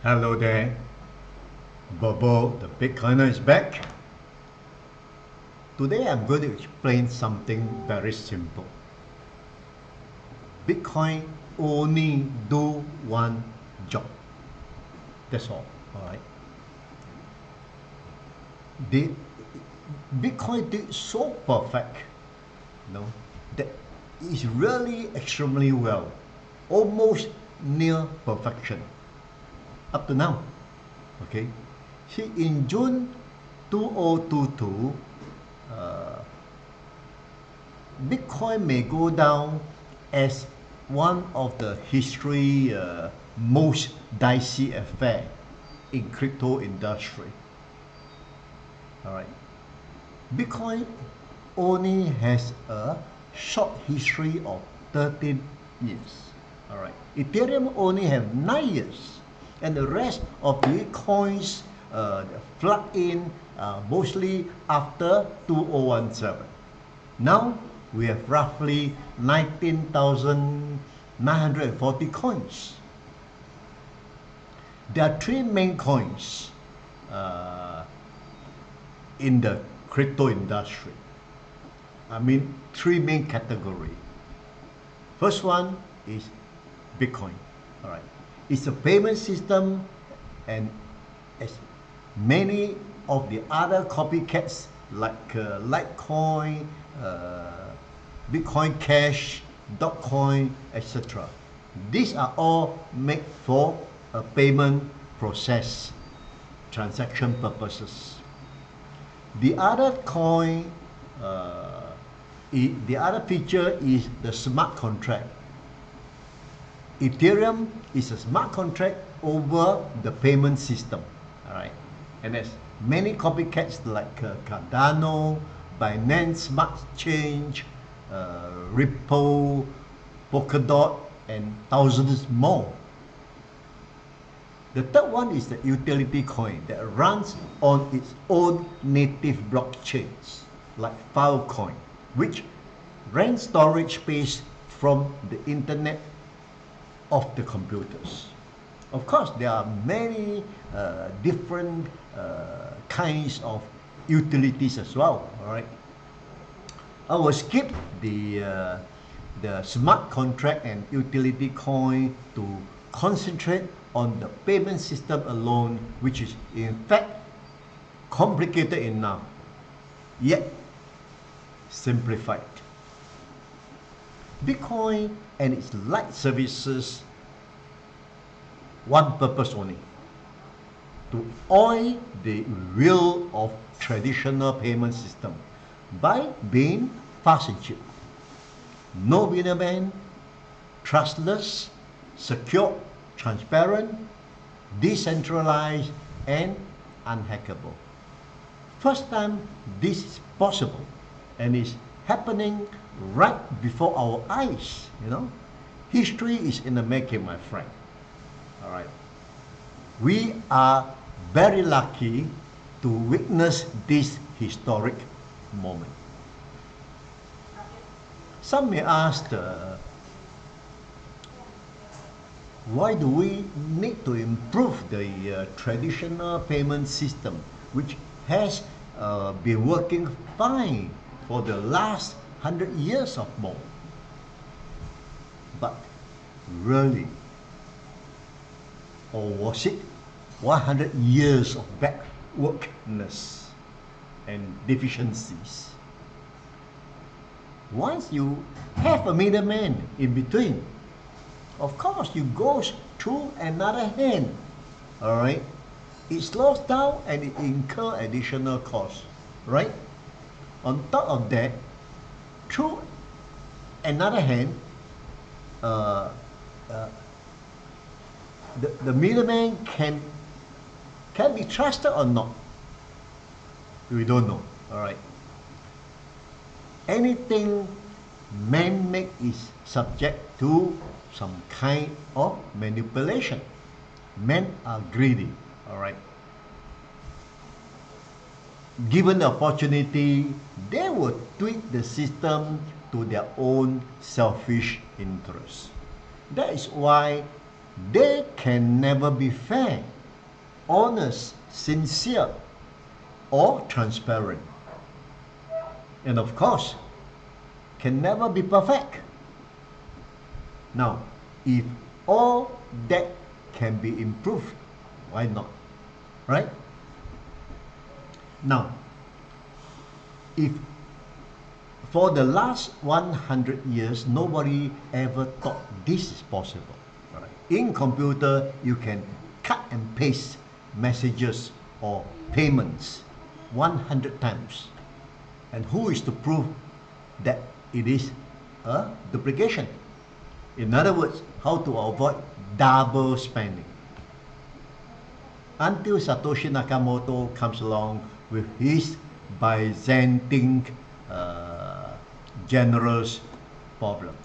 Hello there, BoBo the Bitcoiner is back. Today I'm going to explain something very simple. Bitcoin only do one job. That's all right? Bitcoin did so perfect, that is really extremely well, almost near perfection up to now. Okay, see, in June 2022, Bitcoin may go down as one of the history most dicey affair in crypto industry. All right, Bitcoin only has a short history of 13 years. All right, Ethereum only have 9 years, and the rest of the coins flood in mostly after 2017. Now we have roughly 19,940 coins. There are three main coins in the crypto industry. I mean, three main categories. First one is Bitcoin. All right, it's a payment system, and as many of the other copycats like Litecoin, Bitcoin Cash, Dogecoin, etc. These are all made for a payment process, transaction purposes. The other coin, the other feature is the smart contract. Ethereum is a smart contract over the payment system. All right, and there's many copycats like Cardano, Binance Smart Chain, Ripple, Polkadot, and thousands more. The third one is the utility coin that runs on its own native blockchains, like Filecoin, which rents storage space from the internet of the computers. Of course, there are many different kinds of utilities as well. All right, I will skip the smart contract and utility coin to concentrate on the payment system alone, which is in fact complicated enough, yet simplified. Bitcoin and its like services one purpose only: to oil the wheel of traditional payment system by being fast and cheap. No middleman, trustless, secure, transparent, decentralized, and unhackable. First time this is possible, and is happening right before our eyes. History is in the making, my friend. All right, we are very lucky to witness this historic moment. Some may ask, why do we need to improve the traditional payment system, which has been working fine for the last 100 years or more? But really, or was it 100 years of backwardness and deficiencies? Once you have a middleman in between, of course you go through another hand. All right, it slows down and it incur additional costs, right? On top of that, through another hand, the middleman can be trusted or not. We don't know. All right. Anything man-made is subject to some kind of manipulation. Men are greedy. All right. Given the opportunity, they will tweak the system to their own selfish interests. That is why they can never be fair, honest, sincere, or transparent. And of course, can never be perfect. Now, if all that can be improved, why not? Right? Now, if for the last 100 years, nobody ever thought this is possible. Right? In computer, you can cut and paste messages or payments 100 times. And who is to prove that it is a duplication? In other words, how to avoid double spending. Until Satoshi Nakamoto comes along with his Byzantine generous problem.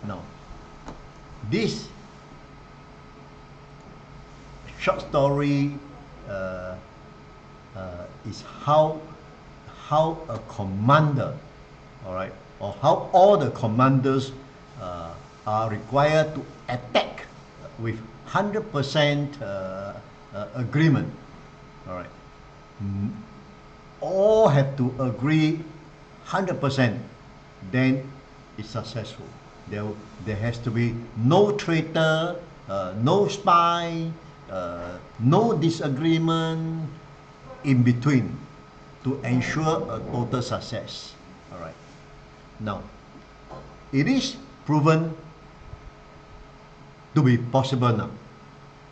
Now, this short story is how a commander, all right, or how all the commanders are required to attack with 100% agreement. All right, all have to agree 100%, then it's successful. There has to be no traitor, no spy, no disagreement in between to ensure a total success. All right. Now, it is proven to be possible now.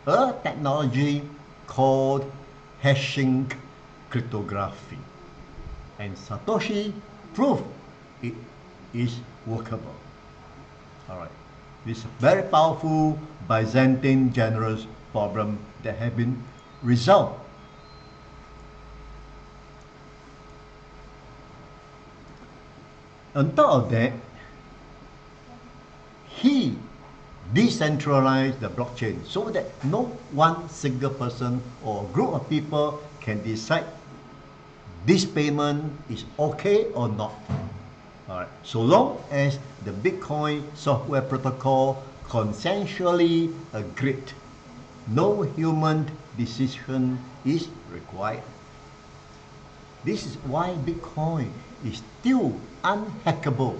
A technology called hashing cryptography. And Satoshi proved it is workable. All right. This is a very powerful Byzantine generous problem that have been resolved. On top of that, he decentralized the blockchain so that no one single person or group of people can decide this payment is okay or not. All right. So long as the Bitcoin software protocol consensually agreed, no human decision is required. This is why Bitcoin is still unhackable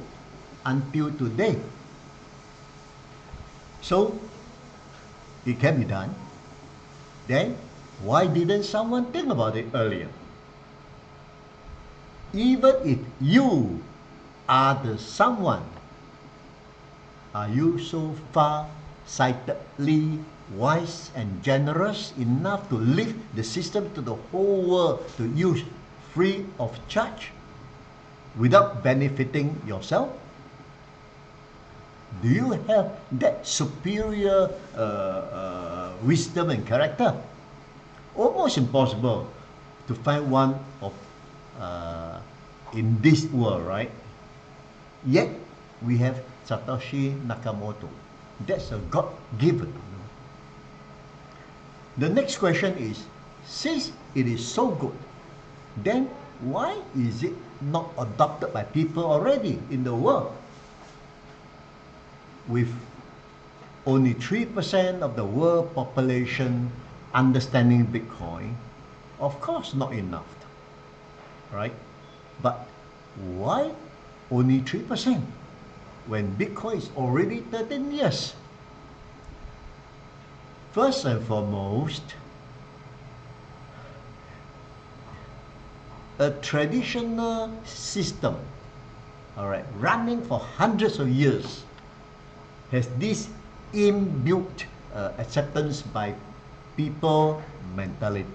until today. So, it can be done. Then, why didn't someone think about it earlier? Even if you are the someone, are you so far-sightedly wise and generous enough to leave the system to the whole world to use free of charge without benefiting yourself? Do you have that superior wisdom and character? Almost impossible to find one of in this world, right? Yet we have Satoshi Nakamoto. That's a God-given. The next question is, since it is so good, then why is it not adopted by people already in the world? With only 3% of the world population understanding Bitcoin, of course not enough, right? But why only 3% when Bitcoin is already 13 years? First and foremost, a traditional system, all right, running for hundreds of years, has this inbuilt acceptance by people mentality,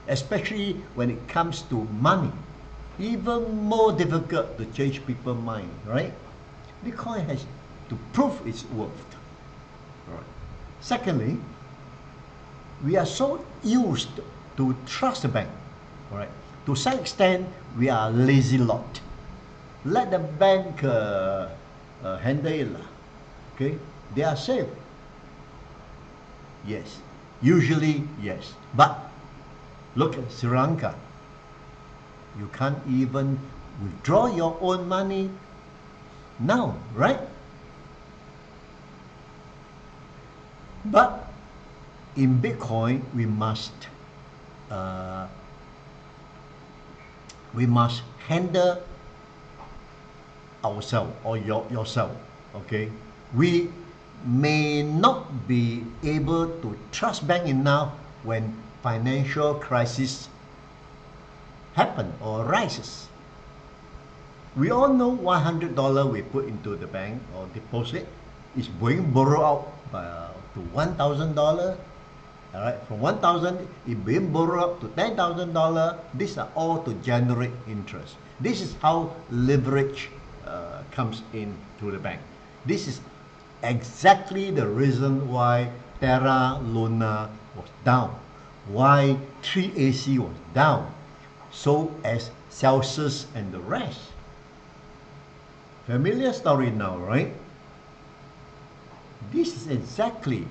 especially when it comes to money. Even more difficult to change people's mind, right? Bitcoin has to prove its worth. All right. Secondly, we are so used to trust the bank, all right? To some extent, we are a lazy lot. Let the bank handle it. Okay, they are safe. Yes, usually yes. But look at Sri Lanka. You can't even withdraw your own money now, right? But in Bitcoin, we must handle ourselves or yourself. Okay, we may not be able to trust bank enough when financial crisis happen or arises. We all know $100 we put into the bank or deposit is being borrowed out to $1,000. All right, from 1,000 it being borrowed up to $10,000. These are all to generate interest. This is how leverage comes into the bank. This is exactly the reason why Terra Luna was down, why 3AC was down, so as Celsius and the rest. Familiar story now, right? This is exactly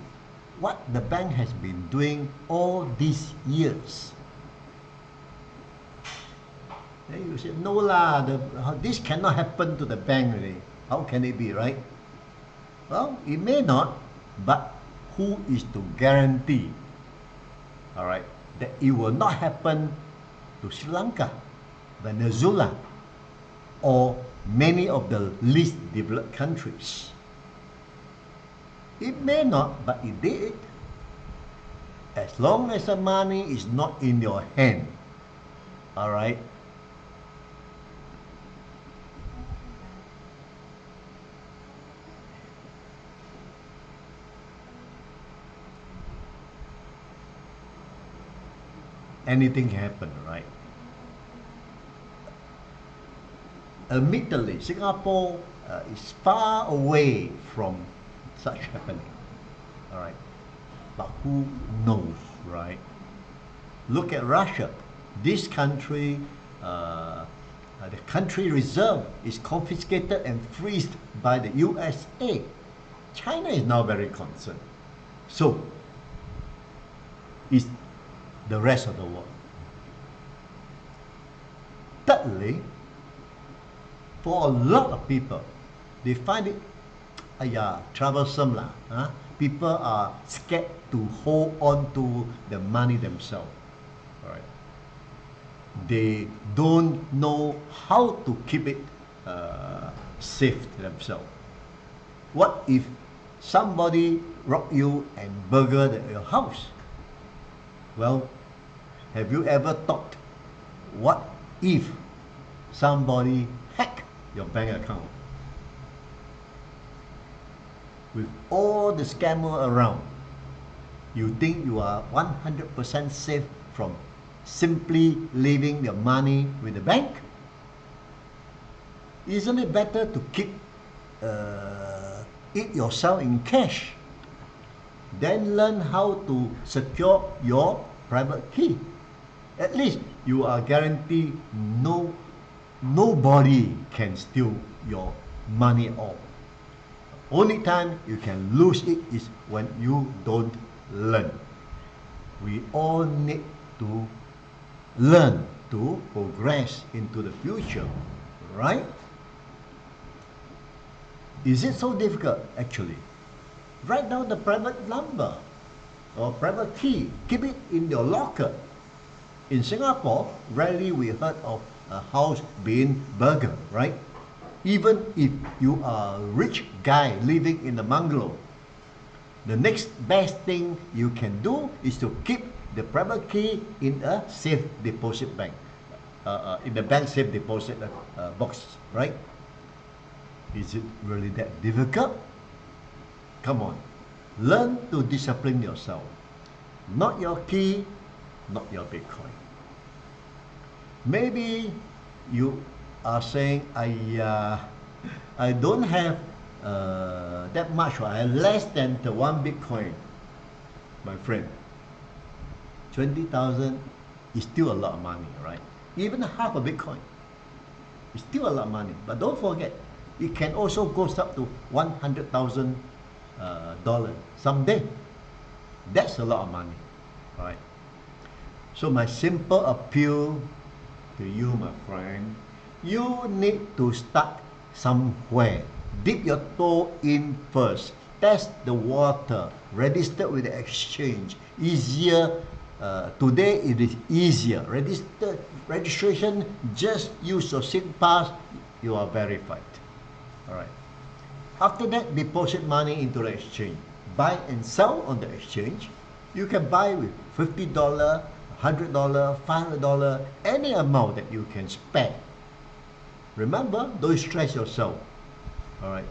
what the bank has been doing all these years. Then you say, no lah, this cannot happen to the bank really. How can it be, right? Well, it may not, but who is to guarantee, all right, that it will not happen to Sri Lanka, Venezuela, or many of the least developed countries? It may not, but it did. As long as the money is not in your hand, all right? Anything can happen, right? Admittedly, Singapore is far away from such happening, all right? But who knows, right? Look at Russia. This country, the country reserve is confiscated and freezed by the USA. China is now very concerned. So, is the rest of the world. Thirdly, for a lot of people, they find it troublesome lah. People are scared to hold on to the money themselves. All right. They don't know how to keep it safe to themselves. What if somebody rob you and burgled your house? Well, have you ever thought, what if somebody hack your bank account? With all the scammer around, you think you are 100% safe from simply leaving your money with the bank? Isn't it better to keep it yourself in cash? Then learn how to secure your private key. At least you are guaranteed nobody can steal your money off. Only time you can lose it is when you don't learn. We all need to learn to progress into the future, right? Is it so difficult? Actually, write down the private number or private key. Keep it in your locker. In Singapore, rarely we heard of a house being burgled, right? Even if you are a rich guy living in a bungalow, the next best thing you can do is to keep the private key in a safe deposit bank, in the bank safe deposit box, right? Is it really that difficult? Come on, learn to discipline yourself. Not your key, not your Bitcoin. Maybe you are saying, I don't have that much, I have less than the one Bitcoin. My friend, 20,000 is still a lot of money, right? Even half a Bitcoin is still a lot of money. But don't forget, it can also go up to $100,000 someday. That's a lot of money, right? So my simple appeal to you, my friend, you need to start somewhere. Dip your toe in first. Test the water. Register with the exchange. Easier. Today it is easier. Registration, just use your SingPass. You are verified. Alright. After that, deposit money into the exchange. Buy and sell on the exchange. You can buy with $50, $100, $500, any amount that you can spend. Remember, don't stress yourself. Alright.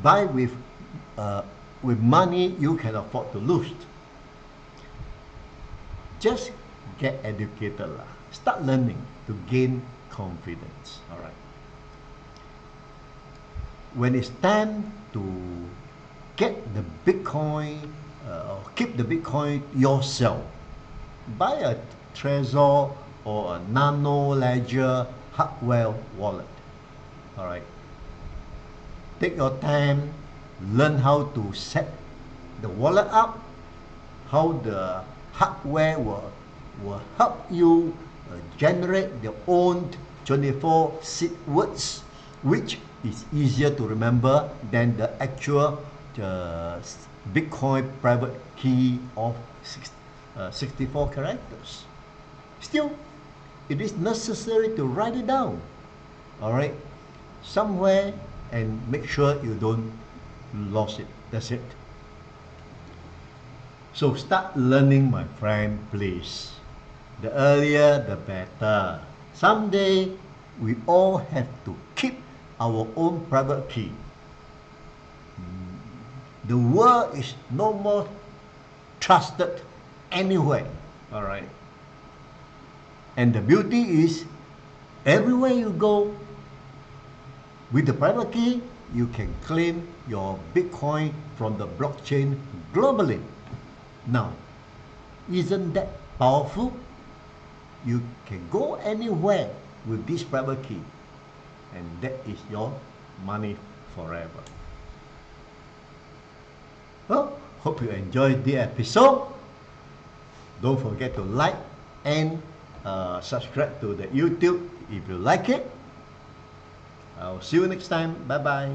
Buy with money you can afford to lose. Just get educated lah. Start learning to gain confidence. Alright. When it's time to get the Bitcoin, or keep the Bitcoin yourself, buy a Trezor or a Nano Ledger hardware wallet. Alright. Take your time, learn how to set the wallet up, how the hardware will help you generate their own 24 seed words, which is easier to remember than the actual Bitcoin private key of 64 characters. Still, it is necessary to write it down, alright, somewhere, and make sure you don't lose it. That's it. So start learning, my friend, please. The earlier, the better. Someday, we all have to keep our own private key. The world is no more trusted anywhere. Alright. And the beauty is, everywhere you go, with the private key, you can claim your Bitcoin from the blockchain globally. Now, isn't that powerful? You can go anywhere with this private key, and that is your money forever. Well, hope you enjoyed the episode. Don't forget to like and subscribe to the YouTube if you like it. I'll see you next time. Bye bye.